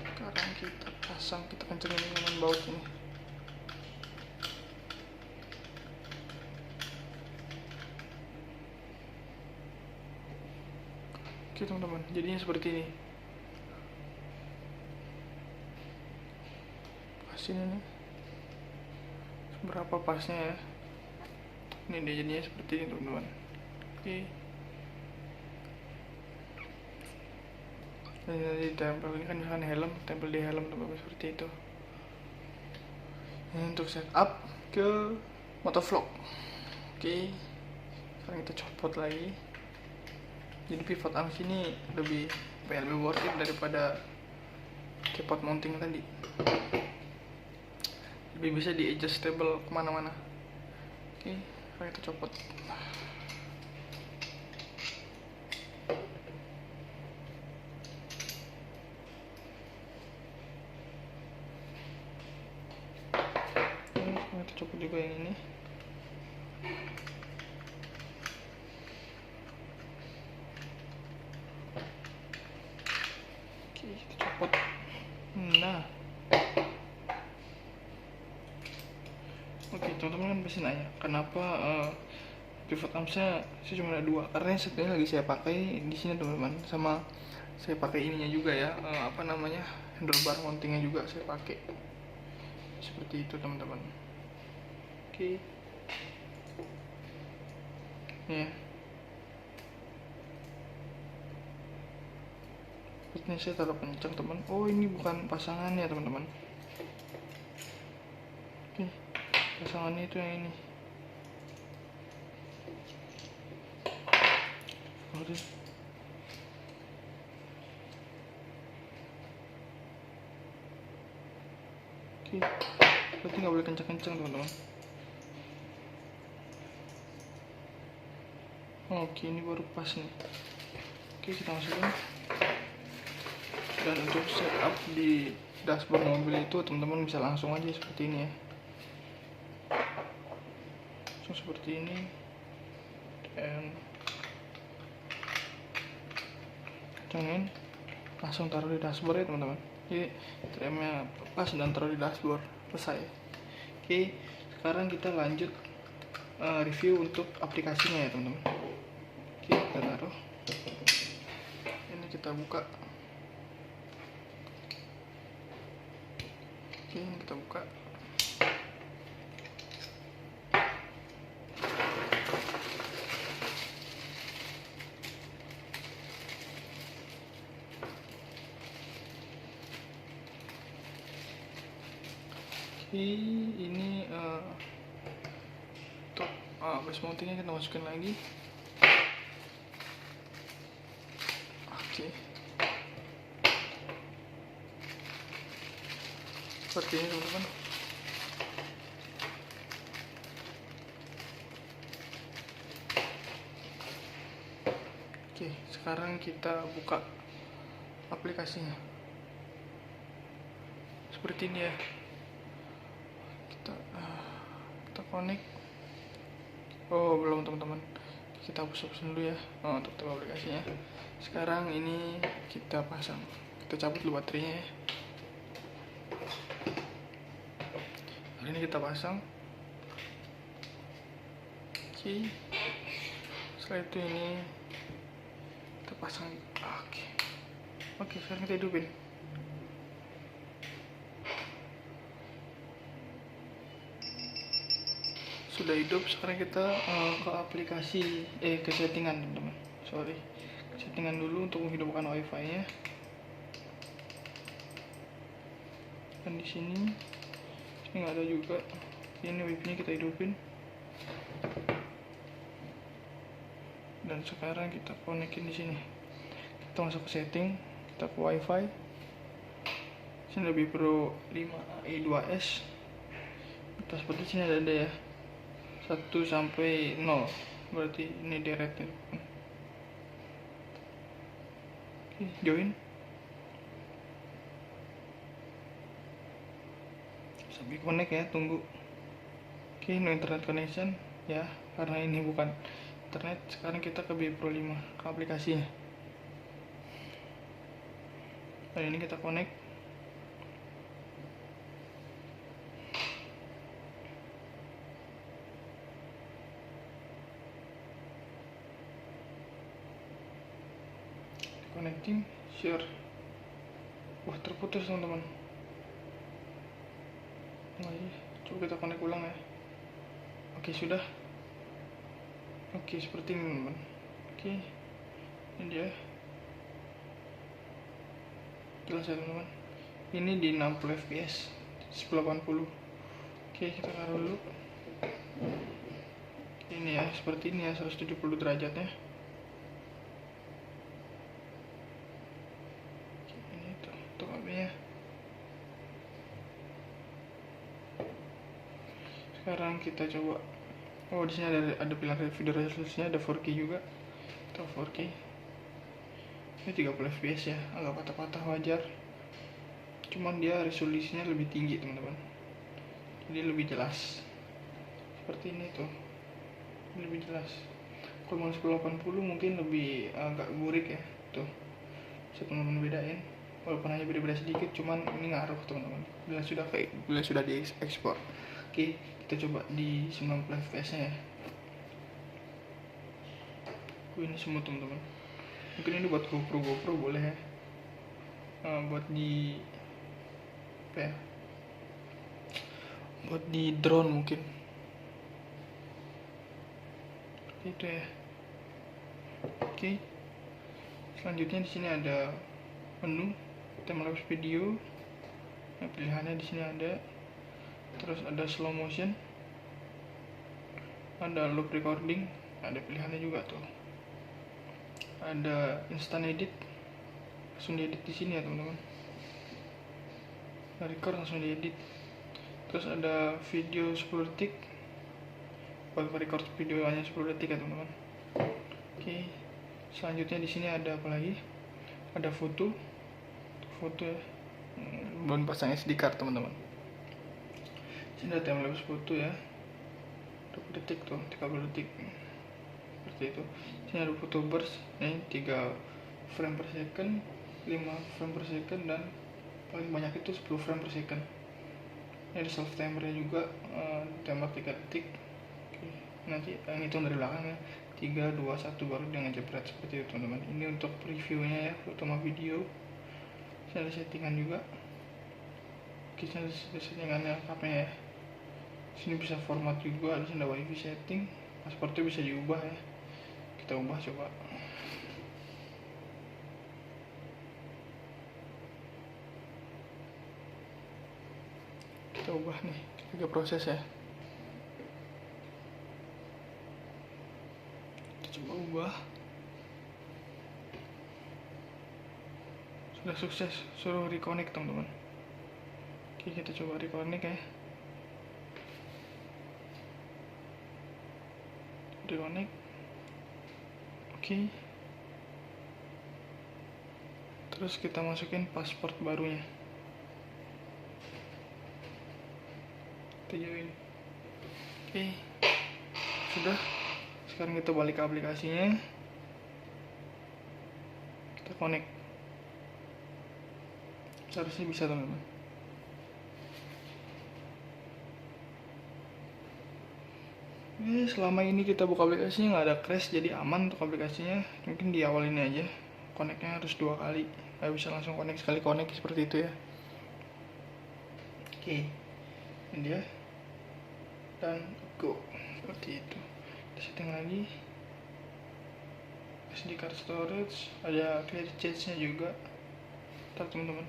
[SPEAKER 1] Sekarang kita pasang, kita kencengin dengan baut ini. Oke teman-teman, jadinya seperti ini. Pasin ini berapa pasnya ya. Ini dia jadinya seperti ini teman-teman. Oke. Ini nanti ditempel, ini kan misalkan helm, tempel di helm teman-teman seperti itu. Ini untuk setup ke motovlog. Oke. Sekarang kita copot lagi. Jadi pivot arms ini lebih worth it daripada keyboard mounting tadi. Lebih bisa di adjustable kemana-mana. Oke, sekarang kita copot. Sekarang kita copot juga yang ini. Kita copot. Nah, oke teman-teman kan pasti nanya kenapa pivot armsnya sih cuma ada 2. Karena yang satunya lagi saya pakai di sini teman-teman, sama saya pakai ininya juga ya, handlebar mountingnya juga saya pakai seperti itu teman-teman. Oke. Nih ya. Ini saya taruh kencang teman. Oh, ini bukan pasangannya teman-teman. Oke, pasangannya itu yang ini. Oke, berarti nggak boleh kencang-kencang teman-teman. Oke, ini baru pas nih. Oke, kita masukin. Dan untuk setup di dashboard mobil itu teman-teman bisa langsung aja seperti ini ya, langsung seperti ini, dan kencangin, langsung taruh di dashboard ya teman-teman. Jadi remnya pas dan taruh di dashboard, selesai. Oke, sekarang kita lanjut review untuk aplikasinya ya teman-teman. Oke, kita taruh. Ini kita buka. Oke, ini kita buka. Oke, ini untuk base mountingnya kita masukin lagi. Oke, seperti ini teman-teman. Oke, sekarang kita buka aplikasinya. Seperti ini ya. Kita connect. Oh, belum teman-teman. Kita hapus dulu ya. Untuk aplikasinya. Sekarang ini kita pasang. Kita cabut dulu baterainya ya. Ini kita pasang. Oke. Setelah itu ini kita pasang. Oke, sekarang kita hidupin. Sudah hidup. Sekarang kita ke aplikasi ke settingan teman-teman. Settingan dulu untuk menghidupkan wifi nya. Dan di sini nggak ada juga. Ini wifi nya kita hidupin. Dan sekarang kita konekin di sini. Kita masuk ke setting, kita ke wifi. Sini lebih Pro 5i2s. Kita seperti sini ada ya. 1 sampai 0. Berarti ini direct. Oke, join. Sampai connect ya, tunggu. Oke, no internet connection ya, karena ini bukan internet. Sekarang kita ke Bipro 5, ke aplikasinya. Dan ini kita connect. Connecting, share. Wah, terputus teman-teman. Coba kita connect ulang ya. Oke, sudah. Oke, seperti ini teman-teman. Oke, ini dia. Jelas ya teman-teman. Ini di 60 fps 1080. Oke, kita taruh dulu. Ini ya, seperti ini ya, 170 derajatnya. Ini tuh untuk HP-nya. Sekarang kita coba. Oh, di sini ada pilihan video resolusinya, ada 4K juga. Kita 4K. Ini 30 fps ya, agak patah-patah wajar. Cuman dia resolusinya lebih tinggi teman-teman. Jadi lebih jelas. Seperti ini tuh. Lebih jelas. Kalau mau 1080 mungkin lebih agak burik ya. Tuh. Bisa teman-teman bedain. Walaupun hanya beda-beda sedikit, cuman ini ngaruh teman-teman. Bila sudah diekspor. Oke, kita coba di 90 fps nya ya. Ini semua teman-teman. Mungkin ini buat GoPro boleh ya. Buat di apa ya? Buat di drone mungkin. Itu ya. Oke. Selanjutnya di sini ada menu timelapse video. Nah, pilihannya di sini ada. Terus ada slow motion. Ada loop recording, ada pilihannya juga tuh. Ada instant edit, langsung diedit di sini ya teman-teman. Record langsung diedit. Terus ada video 10 detik, buat record video hanya 10 detik ya teman-teman. Oke, selanjutnya di sini ada apa lagi? Ada foto ya. Belum pasang SD card teman-teman. Sini ada timelapse foto ya. 20 detik tuh, 30 detik. Seperti itu. Sini ada foto burst, ini 3 frame per second, 5 frame per second, dan paling banyak itu 10 frame per second. Ini ada self timernya juga, timer 3 detik. Oke. nanti ngitung dari belakang ya, 3, 2, 1 baru dia ngejepret seperti itu teman-teman. Ini untuk previewnya ya, foto sama video. Saya ada settingan juga, kita ada settingannya lengkapnya ya. Sini bisa format juga, di sini ada wifi setting, pasportnya bisa diubah ya. Kita ubah coba. Kita ubah nih, kita proses ya. Coba ubah. Sudah sukses, suruh reconnect teman-teman. Oke, kita coba reconnect ya. Reconnect. Oke. Terus kita masukin pasport barunya. Kita join. Oke. Sudah. Sekarang kita balik ke aplikasinya, kita connect. Seharusnya bisa teman-teman. Selama ini kita buka aplikasinya nggak ada crash, jadi aman untuk aplikasinya. Mungkin di awal ini aja connectnya harus 2 kali, nggak bisa langsung connect sekali connect seperti itu ya. Oke, ini dia, dan go seperti itu. Setting lagi, SD card storage, ada clear cache nya juga. Ntar teman-teman,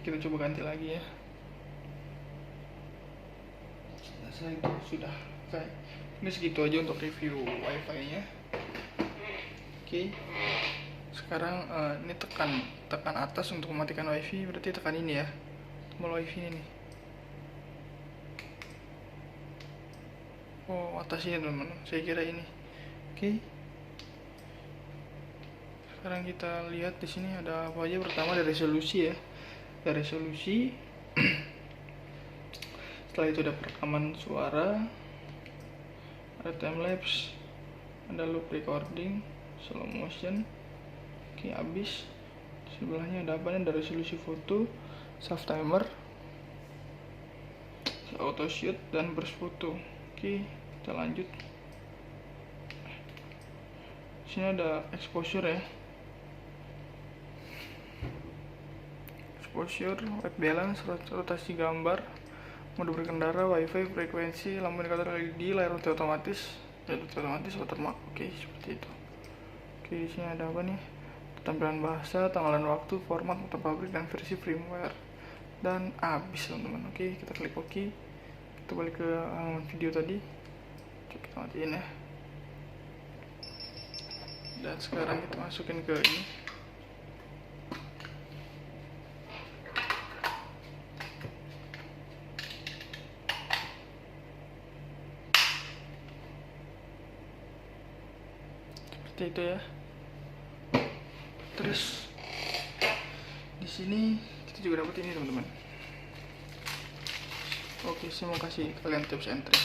[SPEAKER 1] kita coba ganti lagi ya. Nah, itu sudah selesai. Ini segitu aja untuk review wifi nya. Oke, sekarang ini tekan atas untuk mematikan wifi, berarti tekan ini ya, tombol wifi ini nih. Oh, atasnya teman-teman, saya kira ini. Oke, sekarang kita lihat di sini ada apa aja. Pertama ada resolusi ya, ada resolusi. Setelah itu ada perekaman suara, ada timelapse, ada loop recording, slow motion. Oke, habis. Sebelahnya ada apa nih? Ada resolusi foto, soft timer, auto shoot, dan burst foto. Oke, kita lanjut. Sini ada exposure ya, exposure, white balance, rotasi gambar, mode berkendara, wifi, frekuensi, lampu indikator LED, layar otomatis, watermark. Oke, seperti itu. Oke, di sini ada apa nih? Tampilan bahasa, tanggalan waktu, format, motor pabrik, dan versi firmware. Dan habis teman-teman. Oke, kita klik OK. Kita balik ke halaman video tadi. Coba kita matiin ya. Dan sekarang kita masukin ke ini. Seperti itu ya. Terus di sini kita juga dapat ini teman-teman. Oke, saya mau kasih kalian tips and trick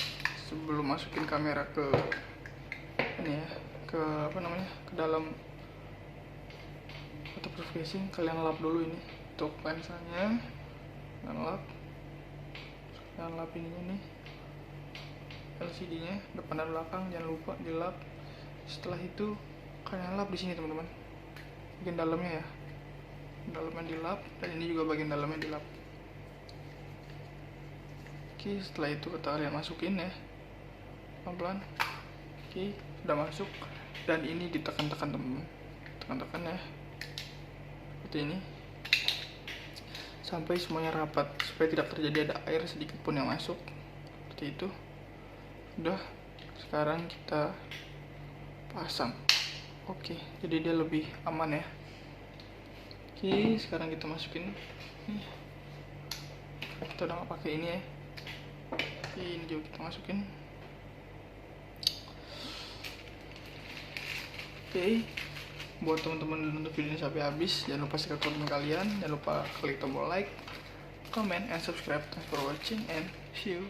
[SPEAKER 1] sebelum masukin kamera ke ini ya, ke apa namanya, ke dalam waterproof casing. Kalian lap dulu ini untuk lensanya, kalian lap ininya nih, LCD nya depan dan belakang, jangan lupa dilap. Setelah itu kalian lap di sini teman-teman, bagian dalamnya ya, dalamnya dilap, dan ini juga bagian dalamnya dilap. Oke, setelah itu kita kalian masukin ya, pelan-pelan. Oke, sudah masuk, dan ini ditekan-tekan teman-teman, tekan-tekan ya, seperti ini, sampai semuanya rapat, supaya tidak terjadi ada air sedikit pun yang masuk, seperti itu. Udah, sekarang kita pasang. Oke, jadi dia lebih aman ya. Oke, sekarang kita masukin nih. Kita udah gak pakai ini ya. Oke, ini juga kita masukin. Oke, Buat teman-teman nonton video ini sampai habis, jangan lupa share ke teman kalian, jangan lupa klik tombol like, comment, and subscribe. Thanks for watching and see you.